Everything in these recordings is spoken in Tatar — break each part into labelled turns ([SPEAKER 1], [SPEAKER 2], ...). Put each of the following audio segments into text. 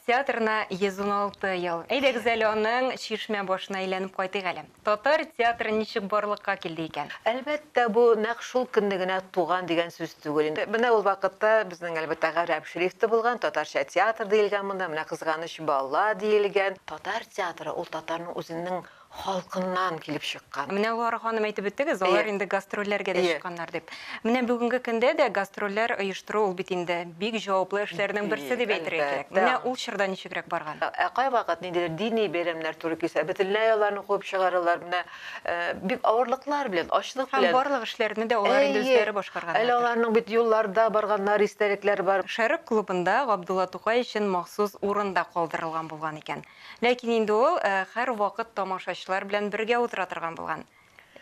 [SPEAKER 1] театрына 116 ел. Әйдәгез әле аның шишмә башына әйләнеп кайтыйк әле. Татар театры ничек барлыкка килде икән?
[SPEAKER 2] Әлбәттә, бу нәкъ шул көнне генә туган дигән сүз түгел инде. Менә ул вакытта безнең әлбәттә гарәп шрифты булган, татарча театр диелгән монда, менә кызганыч бала диелгән. Татар театры ул татарның үзенең халкыннан килеп чыккан.
[SPEAKER 1] Менә Лора ханым әйтеп үттегез, алар инде гастрольләргә дә чыкканнар дип. Менә бүгенге көндә дә гастрольләр оештыру ул бит инде бик җаваплы эшләрнең берсе дип әйтергә кирәк. Менә ул чорда ничегрәк барган?
[SPEAKER 2] Кай вакыт ниндидер дини бәйрәмнәр туры килсә, бөтенләй аларны куып чыгаралар. Менә бик авырлыклар белән, ачлык белән.
[SPEAKER 1] Һәм барлык эшләрне дә алар инде үзләре башкарганнар.
[SPEAKER 2] Әле аларның бит юлларда барганнар, истәлекләр бар.
[SPEAKER 1] Шәрык клубында Габдулла Тукай өчен махсус урында калдырылган булган икән. Ләкин инде ул һәр вакыт тамашачылар белән бергә утыра торган булган.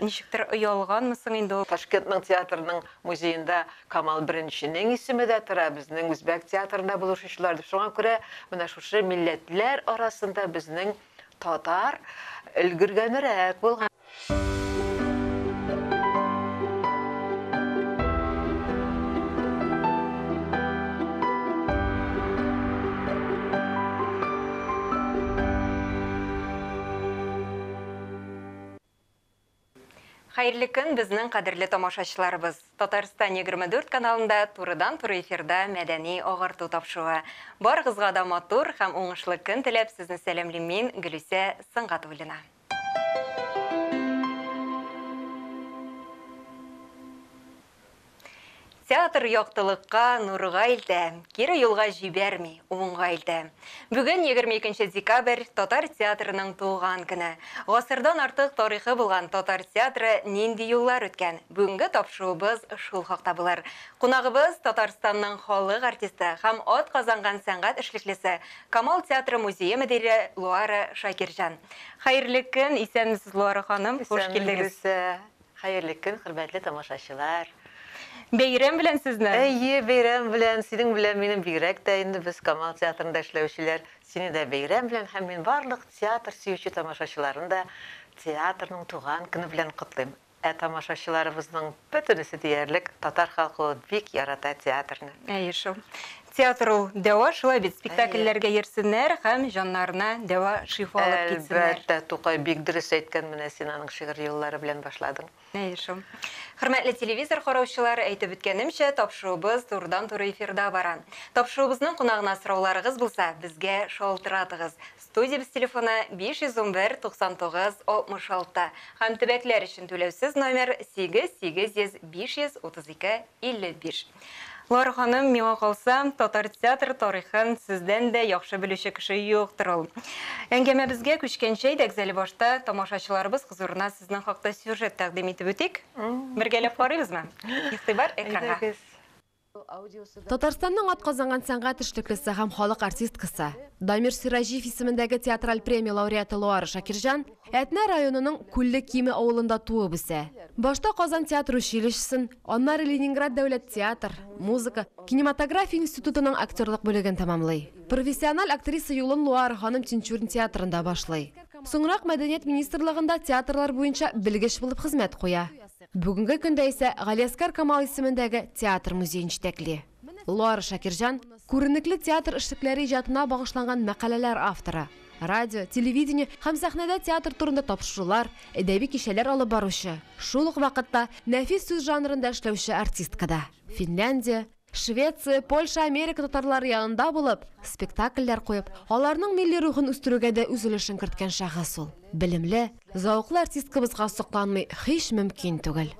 [SPEAKER 1] Ничектер оялганмысың инде ул?
[SPEAKER 2] Ташкентның театрының музеенда Камал Беренченең исеме дә тора, безнең үзбәк театрында булышучылар. Шуңа күрә менә шушы милләтләр арасында безнең татар өлгергәнрәк булган.
[SPEAKER 1] Хәерле көн безнең кадерле тамашачыларыбыз. Татарстан 24 каналында турыдан-туры эфирда мәдәни агарту тапшыруы. Барыгызга да матур һәм уңышлы көн теләп сезне сәламлыйм мин, Гөлүсә Сыңгатуллина. Театр яктылыкка, нурга илтә, кире юлга җибәрми, уңга илтә. Бүген 22 декабрь Татар театрының туган көне. Гасырдан артык тарихы булган Татар театры нинди юллар үткән? Бүгенге тапшыруыбыз шул хакта булыр. Кунагыбыз Татарстанның халык артисты һәм ат казанган сәнгать эшлеклесе Камал театры музее мөдире Луара Шакирҗан. Хәерле көн, исәнмесез Луара ханым, хош килдегез.
[SPEAKER 2] Хәерле көн, хөрмәтле тамашачылар.
[SPEAKER 1] Бәйрәм белән сезне.
[SPEAKER 2] Әйе, бәйрәм белән, синең белән минем бигрәк тә инде без Камал театрында эшләүчеләр. Сине дә бәйрәм белән һәм мин барлык театр сөюче тамашачыларын да театрның туган көне белән котлыйм. Тамашачыларыбызның бөтенесе диярлек татар халкы бик ярата театрны.
[SPEAKER 1] Әйе шул. Театр ул дәва шулай бит, спектакльләргә йөрсеннәр һәм җаннарына дәва шифа алып китсеннәр.
[SPEAKER 2] Әлбәттә, Тукай бик дөрес әйткән, менә син аның шигырь юллары белән башладың.
[SPEAKER 1] Әйе шул. Хөрмәтле телевизор караучылары, әйтеп үткәнемчә, тапшыруыбыз турыдан-туры эфирда бара. Тапшыруыбызның кунагына сорауларыгыз булса, безгә шалтыратыгыз. Студиябыз телефоны 511 99 66 һәм төбәкләр өчен түләүсез номер 8800 532 55. Лора ханым, миңа калсам, Татар театр тарихын сездән дә яхшы белүче кеше юктыр ул. Әңгәмәбезгә күчкәнчә идек, башта тамашачыларыбыз хузурына сезнең хакта сюжет тәкъдим итеп үтик. Бергәләп карыйбызмы? Игътибар экранга.
[SPEAKER 3] Татарстанның атказанган сәнгать эшлеклесе һәм халык артисткасы Дамир Сиражиев исемендәге театраль премия лауреаты Луара Шакирҗан Әтнә районының Күлле Киме авылында туып үсә. Башта Казан театр училищесын, аннары Ленинград дәүләт театр, музыка, кинематография институтының актерлык бүлеген тәмамлый. Профессиональ актриса юлын Луара ханым Тинчурин театрында башлый. Соңрак Мәдәният министрлыгында театрлар буенча белгеч булып хезмәт куя. Бүгенге көндә исә Галиаскар Камал исемендәге театр музеен җитәкли. Луара Шакирҗан күренекле театр эшлекләре иҗатына багышланган мәкаләләр авторы. Радио, телевидение һәм сәхнәдә театр турында тапшырулар, әдәби кичәләр алып баручы. Шул ук вакытта нәфис сүз жанрында эшләүче артистка да. Финляндия, Швеция, Польша, Америка татарлары янында булып, спектакльләр куеп, аларның милли рухын үстерүгә дә үз өлешен керткән шәхес ул. Белемле, зауыклы артисткабызга сокланмый һич мөмкин түгел.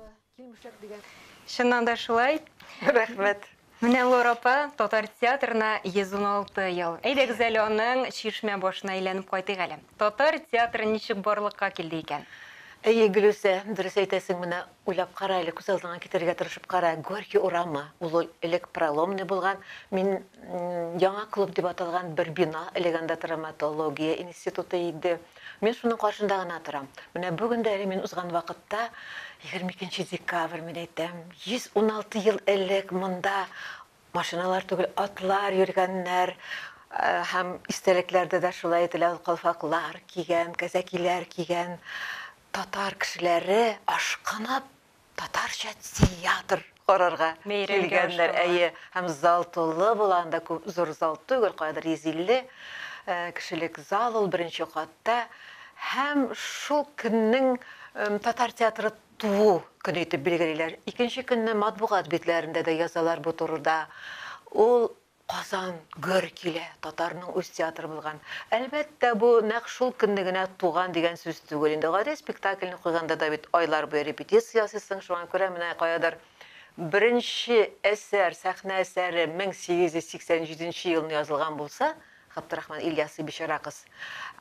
[SPEAKER 1] Чыннан да шулай.
[SPEAKER 2] Рәхмәт.
[SPEAKER 1] Менә Лорапа Татар театрына 116 ел. Әйдәгез әле аның шишмә башына әйләнеп кайтыйк әле. Татар театры ничек барлыкка килде икән?
[SPEAKER 2] Әйе, Гөлүсә, дөрес әйтәсең, менә уйлап кара әле, күз алдыңа китәргә тырышып кара. Горький урамы, ул элек проломный булган. Мин яңа клуб дип аталган бер бина, элеганда драматология институты иде. Мин шуның каршында гына торам. Менә бүген дә мин узган вакытта 22 декабрь мен әйтәм, 116 ел элек монда машиналар түгел, атлар йөргәннәр, һәм истәлекләрдә дә шулай ителә, калфаклар кигән, кәзәкиләр кигән татар кешеләре ашкынып татарча театр карарга
[SPEAKER 1] Мейрәмгә
[SPEAKER 2] килгәннәр.
[SPEAKER 1] ашканнар.
[SPEAKER 2] Әйе, һәм зал тулы булганда, күп зур зал түгел, кайдыр 150 кешелек зал ул беренче катта. Һәм шул көннең татар театры туу көне итеп билгелиләр. Икенче көнне матбугат битләрендә дә язалар бу турыда. Ул Казан гөр килә, татарның үз театры булган. Әлбәттә, бу нәкъ шул көнне генә туган дигән сүз түгел. Инде гади спектакльне куйганда да бит айлар буе репетиция ясыйсың, шуңа күрә менә каядыр беренче әсәр, сәхнә әсәре 1887 елны язылган булса, Габдрахман Ильясы бичара кыз.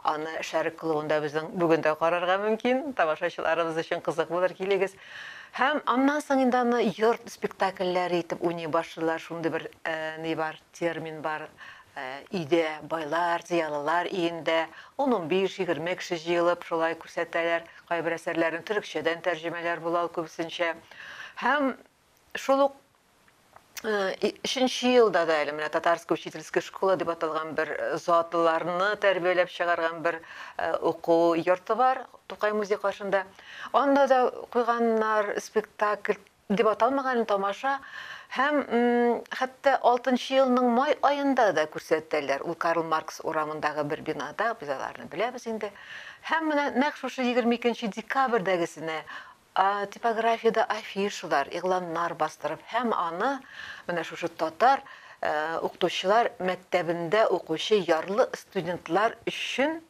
[SPEAKER 2] Аны Шәрик клубында безнең бүген дә карарга мөмкин. Тамашачыларыбыз өчен кызык булыр, килегез. Һәм аннан соң инде аны йорт спектакльләре итеп уйный башлыйлар. Шундый бер ни бар, термин бар. Иде байлар, зыялылар иендә 15-20 кеше җыелып шулай күрсәтәләр. Кайбер әсәрләрен төрекчәдән тәрҗемәләр була күбесенчә. Һәм шул ук 3нче елда да әле менә Татарская учительская школа дип аталган бер затларны тәрбияләп чыгарган бер уку йорты бар Тукай музей каршында. Анда да куйганнар спектакль дип аталмаган тамаша. Һәм хәтта 6нчы елның май аенда да күрсәттеләр. Ул Карл Маркс урамындагы бер бинада, без аларны беләбез инде. Һәм менә нәкъ шушы 22 декабрьдәгесенә типографияда афишалар, игъланнар бастырып, һәм аны менә шушы татар укытучылар мәктәбендә укучы ярлы студентлар өчен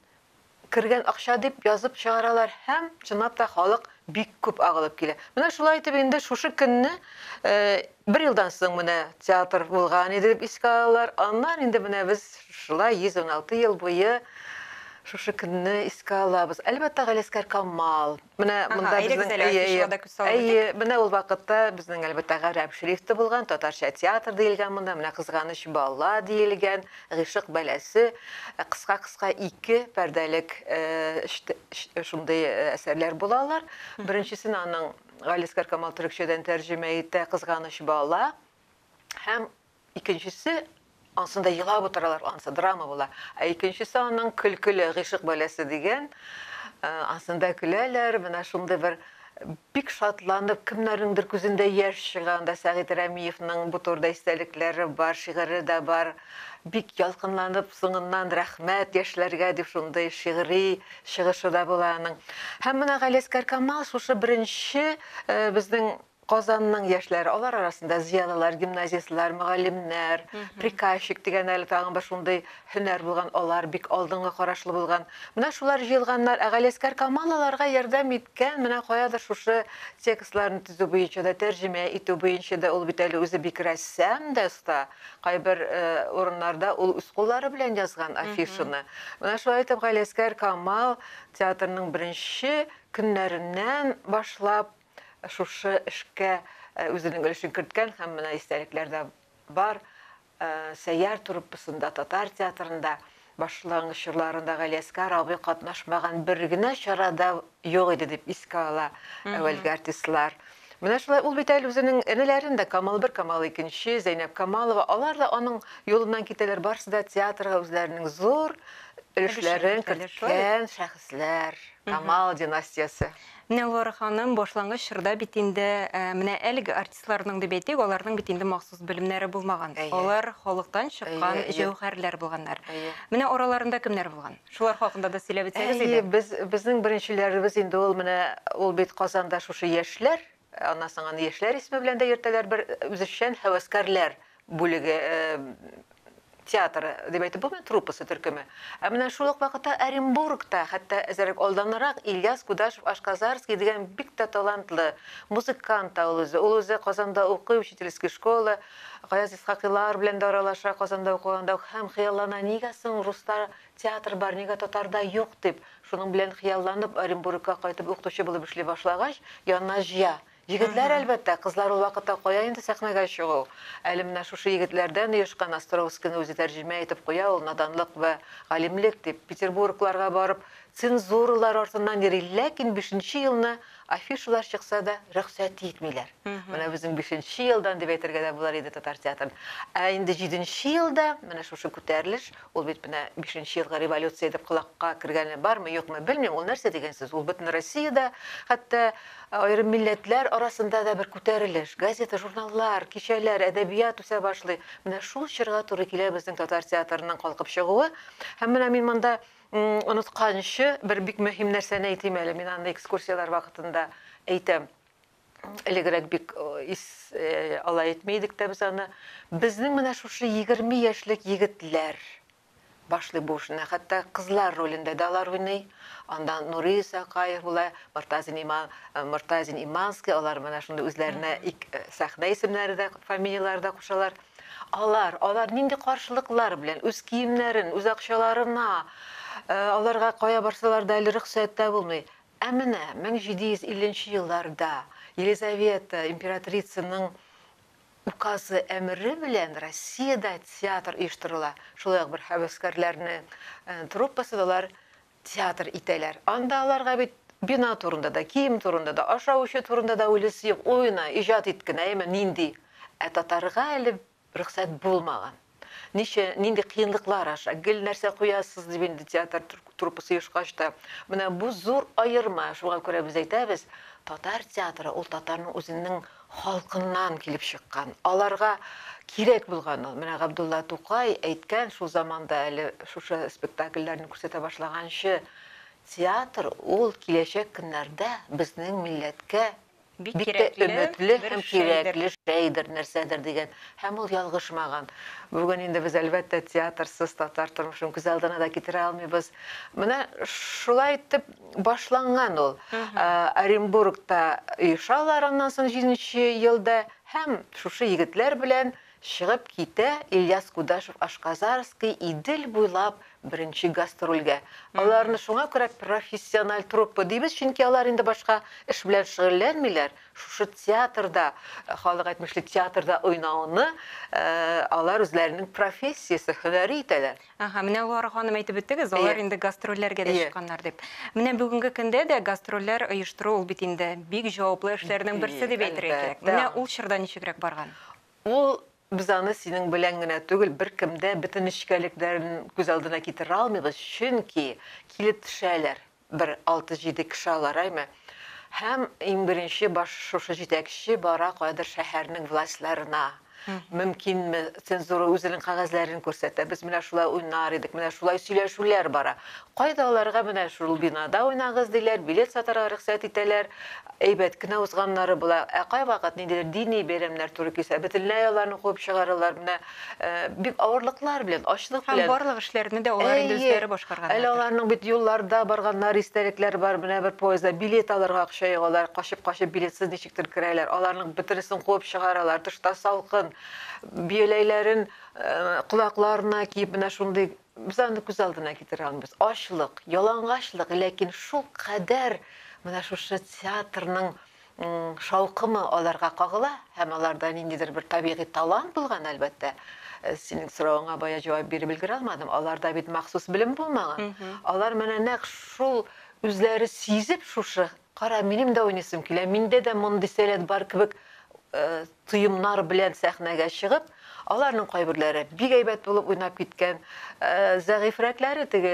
[SPEAKER 2] кергән акча дип язып чыгаралар, һәм чынлап та халык бик күп агылып килә. Менә шулай итеп инде шушы көнне бер елдан соң менә театр булган иде дип искә алалар. Аннан инде менә без шулай 116 ел буе шушы көнне искә алабыз. Әлбәттә, Галискар Камал. Менә монда безнең менә ул вакытта безнең әлбәттә Гарәп шрифты булган, татарча театр диелгән монда. Менә Кызганыч бала диелгән, Гыйшык бәләсе, кыска-кыска 2 пәрдәлек шундый әсәрләр булалар. Беренчесен аның Галискар Камал төрекчәдән тәрҗемә итә, Кызганыч бала. Һәм икенчесе ансында елап утыралар, ансы драма була. Икенчесе аның көлкеле Гыйшык бәләсе дигән. Ансында көләләр, менә шундый бер бик шатланып, кемнәрнеңдер күзендә яшь чыганда, Сәгыйть Рәмиевның бу турыда истәлекләре бар, шигыре дә бар. Бик ялкынланып, соңыннан рәхмәт яшьләргә дип шундый шигъри чыгышы да була аның. Һәм менә Галискар Камал шушы беренче безнең Казанның яшьләре, алар арасында зыялылар, гимназистлар, мөгаллимнәр, приказчик дигән әле тагын бер шундый һөнәр булган, алар бик алдыңгы карашлы булган. Менә шулар җыелганнар, Галискар Камал аларга ярдәм иткән, менә каядыр шушы текстларны төзү буенча да, тәрҗемә итү буенча да ул бит әле үзе бик рәссам да оста. Кайбер урыннарда ул үз куллары белән язган афишаны. Менә шулай итеп Галискар Камал театрның беренче көннәреннән башлап шушы эшкә үзенең өлешен керткән, һәм менә истәлекләр дә бар. Сәйяр труппасында, татар театрында башлангыч чорларында Галискар абый катнашмаган бер генә чарада юк иде дип искә ала әүвәлге артистлар. Менә шулай ул бит әле үзенең энеләрен дә, Камал 1, Камал 2, Зәйнәп Камалова, алар да аның юлыннан китәләр, барысы да театрга үзләренең зур өлешләрен керткән шәхесләр. Камал династиясы.
[SPEAKER 1] Менә Лора ханым башлангыч чорда бит инде менә әлеге артистларның дип әйтик, аларның бит инде махсус белемнәре булмаган. Алар халыктан чыккан җәүһәрләр булганнар. Менә араларында кемнәр булган? Шулар хакында да сөйләп үтсәгез иде.
[SPEAKER 2] Безнең беренчеләребез инде ул менә ул бит Казанда шушы яшьләр, аннан соң аны яшьләр исеме белән дә йөртәләр, бер үзешчән һәвәскәрләр бүлеге театры дип әйтеп булмый, труппасы төркеме. Менә шул ук вакытта Оренбургта, хәтта әзерәк алданрак Ильяс Кудашев Ашказарский дигән бик тә талантлы музыкант ул үзе Казанда укый, учительская школа, Гаяз Исхакыйлар белән дә аралаша, Казанда укыганда һәм хыяллана, нигә соң руста театр бар, нигә татарда юк дип, шуның белән хыялланып Оренбургка кайтып укытучы булып эшли башлагач, янына җыя. Егетләр әлбәттә, кызлар ул вакытта кая инде сәхнәгә чыгу. Әле менә шушы егетләрдән Яшкан Островскийны үзе тәрҗемә итеп куя, ул наданлык ва галимлек дип Петербургларга барып, цензуралар артыннан йөри. Ләкин 5нче елны афишалар чыкса да рөхсәт итмиләр. Менә безнең 5нче елдан дип әйтергә дә булар иде татар театрын. Ә инде 7нче елда менә шушы күтәрелеш, ул бит менә 5нче елга революция дип кулакка кергәне бармы, юкмы белмим, ул нәрсә дигәнсез. Ул бөтен Россиядә, хәтта аерым милләтләр арасында да бер күтәрелеш. Газета, журналлар, кичәләр, әдәбият үсә башлый. Менә шул чорга туры килә безнең татар театрының калкып чыгуы. Һәм менә мин монда онытканчы бер бик мөһим нәрсәне әйтим әле. Мин анда экскурсиялар вакытында әйтәм. Элегрәк бик алай әйтмәйдек тә без аны. Безнең менә шушы 20 яшьлек егетләр башлый бу эшне. Хәтта кызлар ролендә дә алар уйный. Анда Нурия Исакаев була, Мортазин Иманский, алар менә шунда үзләренә сәхнә исемнәре дә, фамилияләре дә кушалар. Алар нинди каршылыклар белән үз киемнәрен, үз акчаларына аларга кая барсалар да әле рөхсәттә булмый. Ә менә 1750 елларда Елизавета императрицаның указы әмере белән Россиядә театр оештырыла. Шулай бер хәвескәрләрне труппасы алар театр итәләр. Анда аларга бит бина турында да, кием турында да, ашау-эчү турында да уйлысы юк, уйна, иҗат иткән, нинди. Ә татарга әле рөхсәт булмаган. Нинди кыенлыклар аша, гел нәрсә куясыз дип инде театр труппасы оешкач та. Менә бу зур аерма. Шуңа күрә без әйтәбез, татар театры ул татарның үзенең халкыннан килеп чыккан. Аларга кирәк булган ул. Менә Габдулла Тукай әйткән шул заманда әле шушы спектакльләрне күрсәтә башлаганчы, театр ул киләчәк көннәрдә безнең милләткә бик өметле һәм кирәкле шәйдер нәрсәдер дигән. Һәм ул ялгышмаган. Бүген инде без әлбәттә театрсыз татар тормышын күз алдына да китерә алмыйбыз. Менә шулай итеп башланган ул. Оренбургта оешалар аннан соң 7нче елда һәм шушы егетләр белән чыгып китә Ильяс Кудашев Ашказарский Идел буйлап беренче гастрольгә. Аларны шуңа күрә профессиональ труппа дибез, чөнки алар инде башка эш белән шөгыльләнмиләр. Шушы театрда, халык әйтмешлек театрда уйнауны алар үзләренең профессиясе, һөнәри итәләр.
[SPEAKER 1] Менә Луара ханым әйтеп үттегез, алар инде гастрольләргә дә чыкканнар дип. Менә бүгенге көндә дә гастрольләр оештыру ул бит инде бик җаваплы эшләрнең берсе дип әйтергә кирәк. Менә ул чорда ничегрәк барган?
[SPEAKER 2] Ул biz аны синең белән генә түгел, бер кемдә бөтен эшкәлекләрен күз алдына китерә алмыйбыз, чөнки килеп төшәләр. Бер 6-7 кеше алар, әйме. Һәм иң беренче баш шушы җитәкче бара кайдыр шәһәрнең властьларына. Мөмкинме цензура үзенең кагазьләрен күрсәтә. Без менә шулай уйнар идек, менә шулай сөйләшүләр бара. Кайда аларга менә шул бинада уйнагыз диләр, билет сатарга рөхсәт итәләр. Әйбәт кенә узганнары була. Кай вакыт ниндидер дини бәйрәмнәр туры килсә, бөтенләй аларны куып чыгаралар. Менә бик авырлыклар белән, ачлык белән.
[SPEAKER 1] Һәм барлык эшләрне дә алар инде үзләре башкарганнар.
[SPEAKER 2] Әле аларның бит юлларда барганнар, истәлекләр бар. Менә бер поездда билет алырга акча йыгалар, кашып билетсез ничектер керәләр. Аларның бөтенесен куып чыгаралар. Тышта салкын, бияләйләрен кулакларына киеп менә шундый без аны күз алдына китерә алмыйбыз. Ачлык, ялангачлык, ләкин шул кадәр менә шушы театрның шаукымы аларга кагыла, һәм аларда ниндидер бер табигый талант булган, әлбәттә. Синең соравыңа бая җавап биреп өлгерә алмадым. Аларда бит махсус белем булмаган. Алар менә нәкъ шул үзләре сизеп шушы, кара, минем дә уйныйсым килә, миндә дә мондый сәләт бар кебек тыйымнар белән сәхнәгә чыгып, аларның кайберләре бик әйбәт булып уйнап киткән. Зәгыйфрәкләре теге,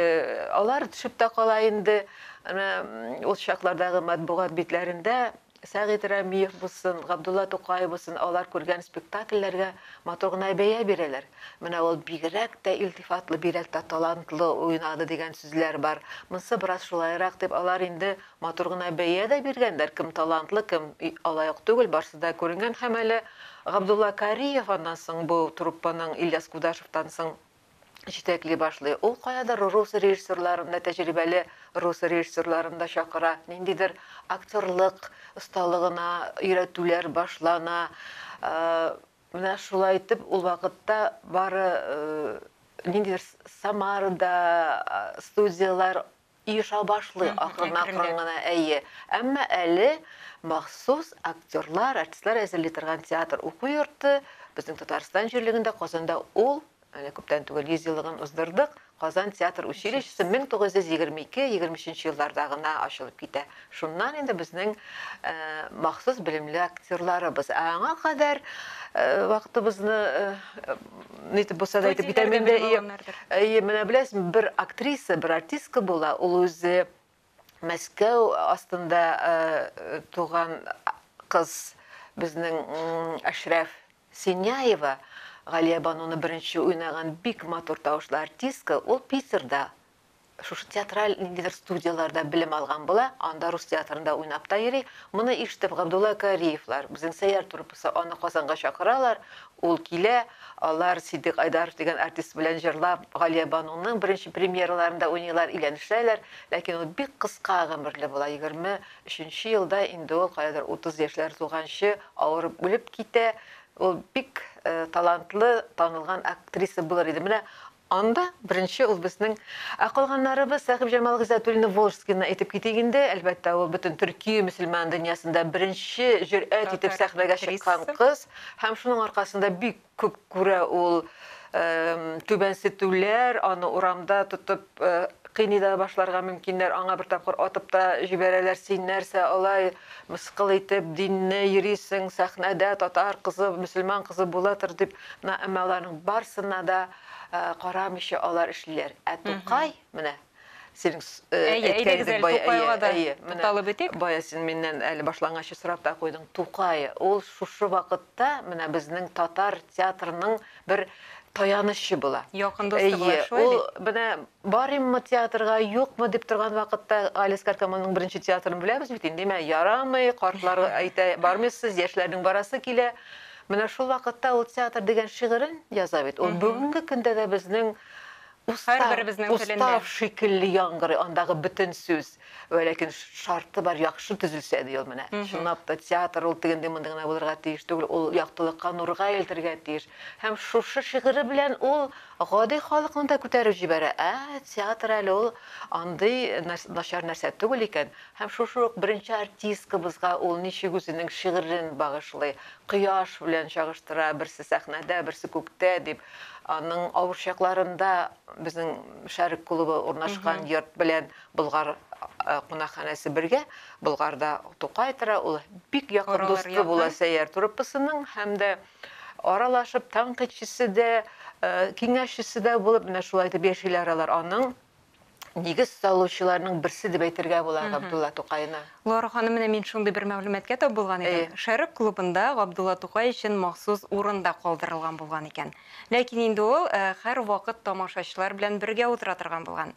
[SPEAKER 2] алар төшеп тә кала инде. Ул чаклардагы матбугат битләрендә Сәгыйть Рәмиев булсын, Габдулла Тукай булсын, алар күргән спектакльләргә матур гына бәя бирәләр. Менә ул бигрәк тә илтифатлы, бигрәк тә талантлы уйнады дигән сүзләр бар. Монсы бераз шулайрак дип алар инде матур гына бәя дә биргәннәр. Кем талантлы, кем алаяк түгел, барсы да күренгән. Һәм әле Габдулла Кариев аннан соң бу труппаның Ильяс Кудашевтан соң җитәкли башлый. Ул каядыр рус режиссерларында, тәҗрибәле рус режиссерларында чакыра. Ниндидер актерлык осталыгына өйрәтүләр башлана. Менә шулай итеп, ул вакытта бары ниндидер Самарда студиялар иша башлый, акрын-акрын гына, әйе. Әмма әле махсус актерлар, артистлар әзерли торган театр уку йорты безнең Татарстан җирлегендә, Казанда ул Күптән түгел 100 еллыгын уздырдык. Казан театр училищесы 1922-23 елларда гына ачылып китә. Шуннан инде безнең махсус белемле актерларыбыз. Аңа кадәр вакытыбызны нитеп булса да әйтеп китәм инде. Менә беләсең, бер актриса, бер артистка була, ул үзе Мәскәү астында туган кыз, безнең Ашраф Синяева, Галия Бануны беренче уйнаган бик матур тавышлы артистка, ул Питерда шушы театраль студияларда белем алган була, анда рус театрында уйнап та йөри. Моны ишетеп Габдулла Кариевлар, безнең сәяр труппасы, аны Казанга чакыралар. Ул килә, алар Сидик Айдаров дигән артист белән җырлап, Галия Бануның беренче премьераларында уйныйлар, өйләнешләр, ләкин ул бик кыска гомерле була. 23 елда инде ул кайдыр 30 яшьләр тулганчы авырып үлеп китә. Ул бик талантлы, танылган актриса булыр иде. Менә анда беренче ул безнең калганнарыбыз Сәхип Җамал Гыйззәтуллина Волжскийны әйтеп китик инде. Әлбәттә, ул бөтен Төркия мөселман дөньясында беренче җөрьәт итеп сәхнәгә чыккан кыз, һәм шуның аркасында бик күп күрә ул түбәнсетүләр, аны урамда тотып кыйный да башларга мөмкиннәр, аңа бер тапкыр атып та җибәрәләр, син нәрсә алай мыскыл итеп динне йөрисең, сәхнәдә татар кызы, мөселман кызы булатыр дип, әмма аларның барсына да карамыйча алар эшлиләр. Тукай, менә синең әйткәнең бая син миннән әле башлангачы сорап та куйдың. Тукай, ул шушы вакытта менә безнең татар театрының бер таянышы була.
[SPEAKER 1] Якын досты була шулай.
[SPEAKER 2] Ул менә барыммы театрга, юкмы дип торган вакытта Алискар Камалның беренче театрын беләбез бит инде. Ярамый, картлар әйтә, бармыйсыз, яшьләрнең барасы килә. Менә шул вакытта ул театр дигән шигырен яза бит. Ул бүгенге көндә дә безнең устав шикелле яңгырый, андагы бөтен сүз. Ләкин шарты бар, яхшы төзелсә ди ул менә. Шунлап та театр ул тегендә монда гына булырга тиеш түгел, ул яктылыкка, нурга илтергә тиеш. Һәм шушы шигыре белән ул гади халыкны да күтәреп җибәрә. Театр әле ул андый начар нәрсә түгел икән. Һәм шушы ук беренче артисткабызга ул ничек үзенең шигырен багышлый, кояш белән чагыштыра, берсе сәхнәдә, берсе күктә дип. Аның авырчакларында безнең Шәрик клубы урнашкан йорт белән Болгар кунакханәсе бергә. Болгарда Тукай тора, ул бик якын досты була сәяр труппасының, һәм дә аралашып тәнкыйтьчесе дә, киңәшчесе дә булып, менә шулай итеп яшиләр алар. Аның нигез салучыларның берсе дип әйтергә була Габдулла Тукайны.
[SPEAKER 1] Лора ханым, менә мин шундый бер мәгълүматкә тап булган идем. Шәрик клубында Габдулла Тукай өчен махсус урында калдырылган булган икән. Ләкин инде ул һәр вакыт тамашачылар белән бергә утыра торган булган.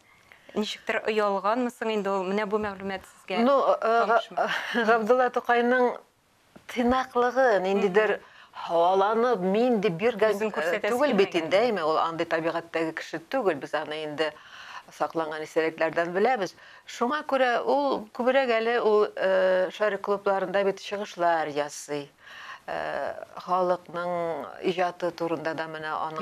[SPEAKER 1] Ничектер оялганмысың инде ул? Менә бу мәгълүмат сезгә.
[SPEAKER 2] Габдулла Тукайның тыйнаклыгы, ниндидер һаваланып, мин дип биргән түгел бит инде, ул андый табигатьтәге кеше түгел, без аны инде сакланган исәлекләрдән беләбез. Шуңа күрә ул күбрәк әле ул Шәрик клубларында бит чыгышлар ясый. Халыкның иҗаты турында да менә аның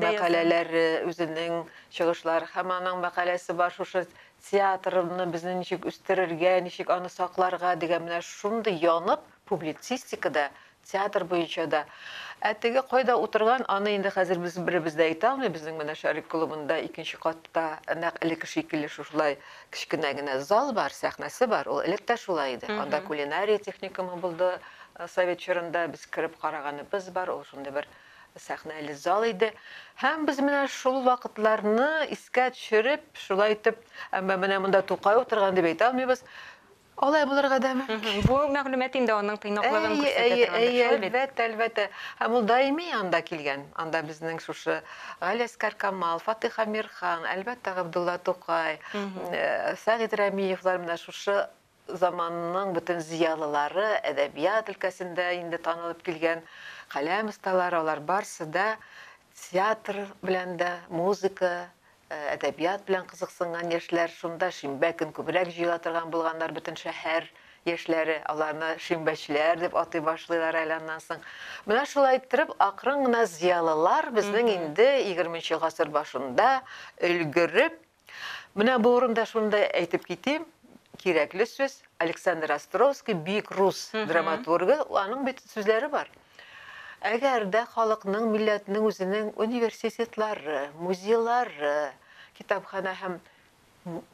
[SPEAKER 2] мәкаләләр, үзенең чыгышлар, һәм аның мәкаләсе бар шушы театрны безне ничек үстерергә, ничек аны сакларга дигән менә шундый янып публицистикада, театр буенча да. Теге кайда утырган, аны инде хәзер без беребез дә әйтә алмый. Безнең менә Шәрик клубында 2нче катта нәкъ элекке шикелле шушылай кичкенә генә зал бар, сәхнәсе бар. Ул элек тә шулай иде. Анда кулинария техникумы булды. Совет чорында без кирип караганыбыз бар. Ул шундый бер сәхнәле зал иде. Һәм без менә шул вакытларны искә төшереп, шулай итеп, менә монда Тукай утырган дип әйтә алмыйбыз. Алай булырга да мөмкин.
[SPEAKER 1] Бу мәгълүмат инде аның тыйнаклыгын күрсәтә.
[SPEAKER 2] Әлбәттә. Һәм ул даими анда килгән. Анда безнең шушы Алискар Камал, Фатих Амирхан, әлбәттә Габдулла Тукай, Сәгыйд Рәмиевлар, менә шушы заманның бөтен зиялылары, әдәбият өлкәсендә инде танылып килгән каләм осталары, алар барсы да театр белән дә, музыка, әдәбият белән кызыксынган яшьләр, шунда шимбә көн күбрәк җыела торган булганнар, бөтен шәһәр яшьләре, аларны шимбәчләр дип атый башлыйлар әләннән соң. Менә шулай итеп, акрын гына зиялылар безнең инде 20нче гасыр башында өлгереп, менә бу урында шунда әйтеп китим, кирәкле сүз, Александр Островский, бик рус драматургы, аның бит сүзләре бар. Әгәр дә халыкның, милләтнең үзенең университетлары, музейлары, китапхана һәм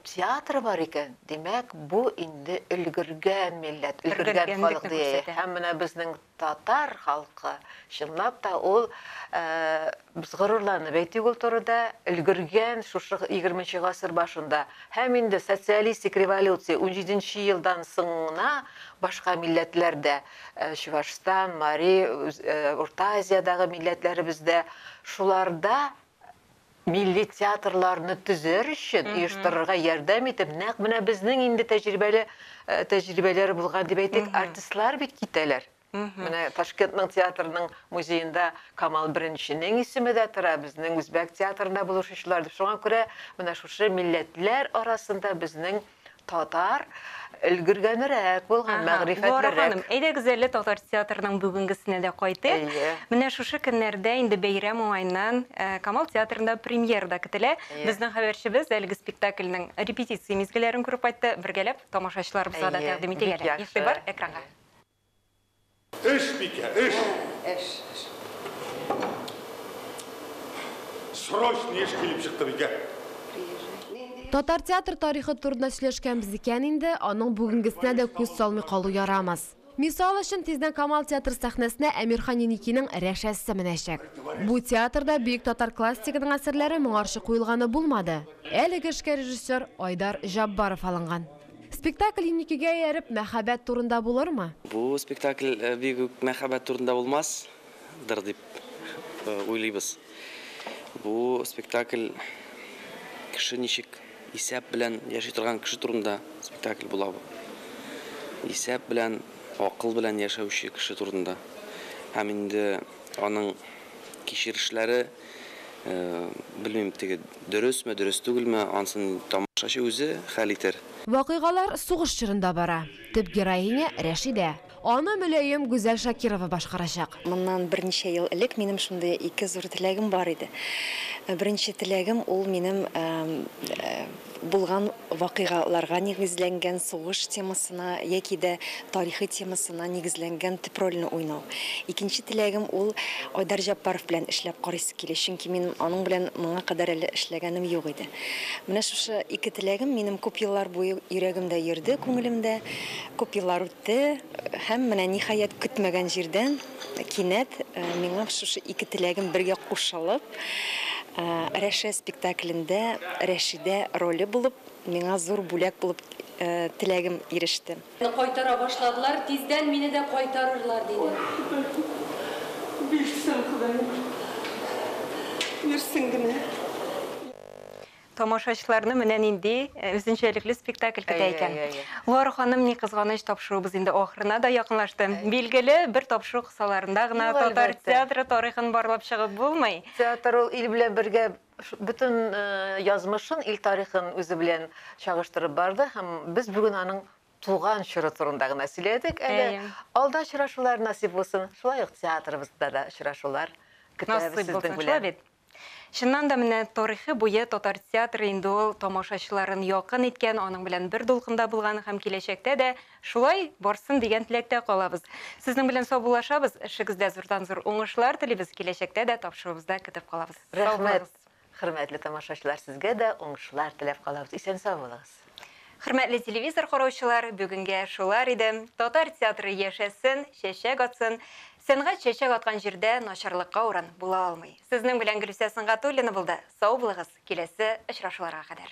[SPEAKER 2] театры бар икән, демәк, бу инде өлгергән милләт, өлгергән халык дия. Һәм менә безнең татар халкы, чынлап та ул без горурланып әйтик ул турыда, өлгергән шушы 20-нче гасыр башында һәм инде социалистик революция 17-нче елдан соңына башка милләтләрдә, Чувашстан, Мари, Урта Азиядагы милләтләребездә, шуларда milli teatrlarını tüzər üçün, uyuştururğa yardım etib, naq менә безнең инде тәҗрибәләре булган дип әйтик, артистлар бит китәләр. Менә Ташкентның театрының музеенда Камал Беренченең исеме дә тора, безнең үзбәк театрында булышучылар дип. Шуңа күрә менә шушы милләтләр арасында безнең татар өлгергәнрәк булган, мәгърифәтлерәк.
[SPEAKER 1] Әйдәгез әле татар театрының бүгенгесенә дә кайтыйк. Менә шушы көннәрдә инде бәйрәм уңайыннан Камал театрында премьерда көтелә. Безнең хәбәрчебез әлеге спектакльнең репетиция мизгелләрен күреп кайтты. Бергәләп тамашачыларыбызга да тәкъдим итәләр. Игътибар экранга.
[SPEAKER 4] Эш бикә, эш. Срочно эш килеп чыкты бикә.
[SPEAKER 3] Татар театр тарихы турында сөйләшкәнбез икән инде, аның бүгенгесенә дә күз салмый калу ярамас. Мисал өчен тиздән Камал театр сәхнәсенә Әмирхан Еникинең Рәшәсе менәчәк. Бу театрда бөек татар классигының әсәрләре моңарчы куелганы булмады. Әлеге эшкә режиссер Айдар Жаббаров алынган. Спектакль Еникигә ярып мәхәббәт турында булырмы?
[SPEAKER 5] Бу спектакль бик мәхәббәт турында булмас, дип уйлыйбыз. Бу спектакль кеше ничек исәп белән яши торган кеше турында спектакль була бу. Исәп белән, акыл белән яшәүче кеше турында. Һәм инде аның кичерешләре, белмим, теге дөресме, дөрес түгелме, ансын тамашачы үзе хәл итер.
[SPEAKER 3] Вакыйгалар сугыш чорында бара. Төп героиня Рәшидә. Аны Мөләйем Гүзәл Шакирова башкарачак.
[SPEAKER 6] Моннан берничә ел элек минем шундый ике зур теләгем бар иде. Беренче теләгем ул минем булган вакыйгаларга нигезләнгән сугыш темасына яки дә тарихи темасына нигезләнгән төп рольне уйнау. Икенче теләгем ул Айдар Жаппаров белән эшләп карыйсы килә, чөнки мин аның белән моңа кадәр әле эшләгәнем юк иде. Менә шушы ике теләгем минем күп еллар буе йөрәгемдә йөрде, күңелемдә күп еллар үтте. Һәм менә ниһаять көтмәгән җирдән кинәт миңа шушы ике теләгем бергә кушылып, Рәшә спектаклендә Рәшидә роле булып, миңа зур бүләк булып теләгем иреште.
[SPEAKER 7] Кайтара башладылар, тиздән мине дә кайтарырлар диде.
[SPEAKER 6] Бирсен Ходаем. Бирсен генә.
[SPEAKER 1] Тамашачыларны менән инде үзенчәлекле спектакль көтә икән. Лора ханым, ни кызганыч, тапшыруыбыз инде ахырына да якынлашты. Билгеле, бер тапшыру кысаларында гына татар театры тарихын барлап чыгып булмый.
[SPEAKER 2] Театр ул ил белән бергә бөтен язмышын, ил тарихын үзе белән чагыштырып барды һәм без бүген аның туган чоры турында гына сөйләдек. Әле алда очрашулар насип булсын. Шулай ук театрыбызда да очрашулар көтәбез сезнең белән.
[SPEAKER 1] Шуннан да менә тарихы буе татар театры инде ул тамашачыларын якын иткән, аның белән бер дулкында булган һәм киләчәктә дә шулай барсын дигән теләктә калабыз. Сезнең белән саубуллашабыз, эшегездә зурдан-зур уңышлар телибез, киләчәктә дә тапшыруыбызда көтеп калабыз.
[SPEAKER 2] Рәхмәт. Хөрмәтле тамашачылар, сезгә дә уңышлар теләп калабыз. Исән сау булыгыз.
[SPEAKER 1] Хөрмәтле телевизор караучылар, бүгенгә шулар иде. Татар театры яшәсен, чәчәк атсын. Сәнгать чәчәк аткан җирдә начарлыкка урын була алмый. Сезнең белән Гөлүсә Сыңгатуллина булды. Сау булыгыз. Киләсе очрашуларга кадәр.